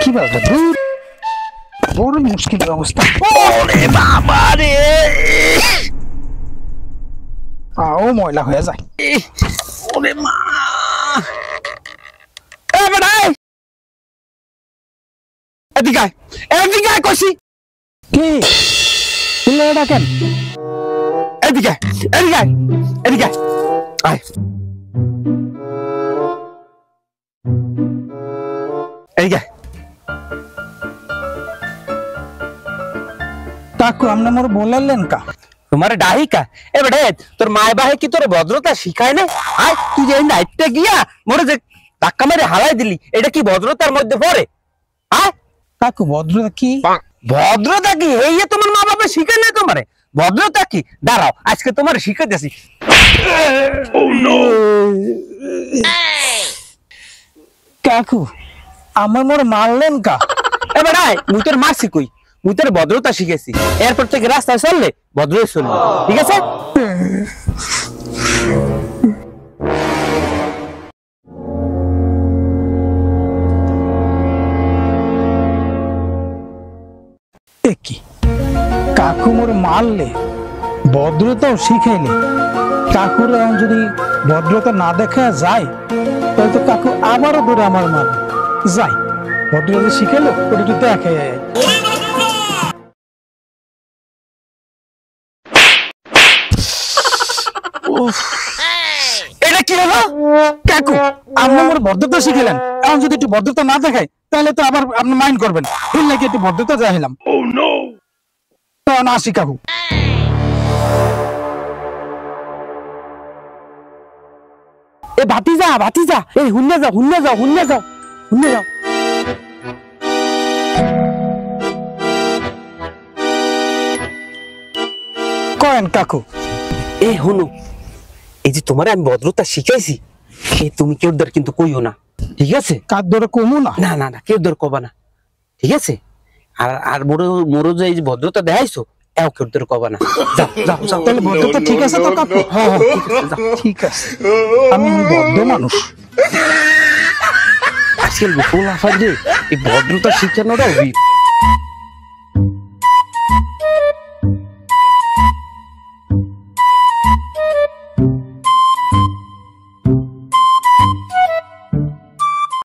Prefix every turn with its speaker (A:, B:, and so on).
A: কি বলতো দূর বড় মুশকিল অবস্থা।
B: ওরে বাবা রে,
A: পাও ময়লা হয়ে যায়।
B: ওরে মা, এ বেটাই এদিকে আয়, এদিকে আয় কইছি।
A: কি তুই এটা কেন?
B: এদিকে আয়, এদিকে আয়, এদিকে আয়, আয় এদিকে আয়।
A: কাকু আপনি মোর বললেন কা
B: তোমার ডাহিকা এ বেটা, তোর মায় বাহে কি তোর ভদ্রতা শিখায় না? আয় তুই যে নাইটটা গিয়া মোরে যে ধাক্কা মেরে হালাই দিলি, এটা কি ভদ্রতার মধ্যে পড়ে? আয়
A: কাকু ভদ্রতা কি?
B: ভদ্রতা কি এই তোমার মা বাবা শিখায় না তোমারে? ভদ্রতা কি? দাঁড়াও আজকে তোমার শিখাইতেছি।
A: কাকু আমার মোর মারলেন কা?
B: এ বেটা মুই তোর মারছি কই? মুই তোর ভদ্রতা শিখেছি, এরপর থেকে রাস্তায় চললে ভদ্রই চলবে, ঠিক আছে?
A: কি কাকু মোর মারলে ভদ্রতাও শিখাইলে, কাকুর এখন যদি ভদ্রতা না দেখা যায় তাহলে তো কাকু আবারও ধরে আমার মারবে। যাই ভদ্রতা শিখাইলো ওটা একটু দেখে।
B: এটা কি হলো?
A: কাকু আপনি আমার ভদ্রতা শিখাইলেন, এখন যদি একটু ভদ্রতা না দেখায় তাহলে তো আবার আপনি মাইন্ড করবেন। এর লাগে একটু ভদ্রতা দেখাইলাম। তো না আসি কাকু।
B: এ ভাতিজা ভাতিজা, এই হুন্নে যাও, হুন্নে যাও, হুন্নে যাও, হুন্নে যাও।
A: কয়েন কাকু।
B: এই হনু, এই যে তোমার আমি ভদ্রতা শিখাইছি, তুমি কেউ দর কিন্তু কইও না, ঠিক আছে?
A: কার ধরে কমু না?
B: না না না, কেউ দর কবা না, ঠিক আছে? আর আর মোরো যে এই যে ভদ্রতা দেখাইছো, এও কেউ দর কবা না। যাও যাও যাও।
A: তাহলে ভদ্রতা ঠিক আছে তো কাকু?
B: হ্যাঁ হ্যাঁ ঠিক আছে, যাও।
A: ঠিক আছে, আমি ভদ্র মানুষ।
B: আজকাল গোপন আফার যে এই ভদ্রতা শিখানোটা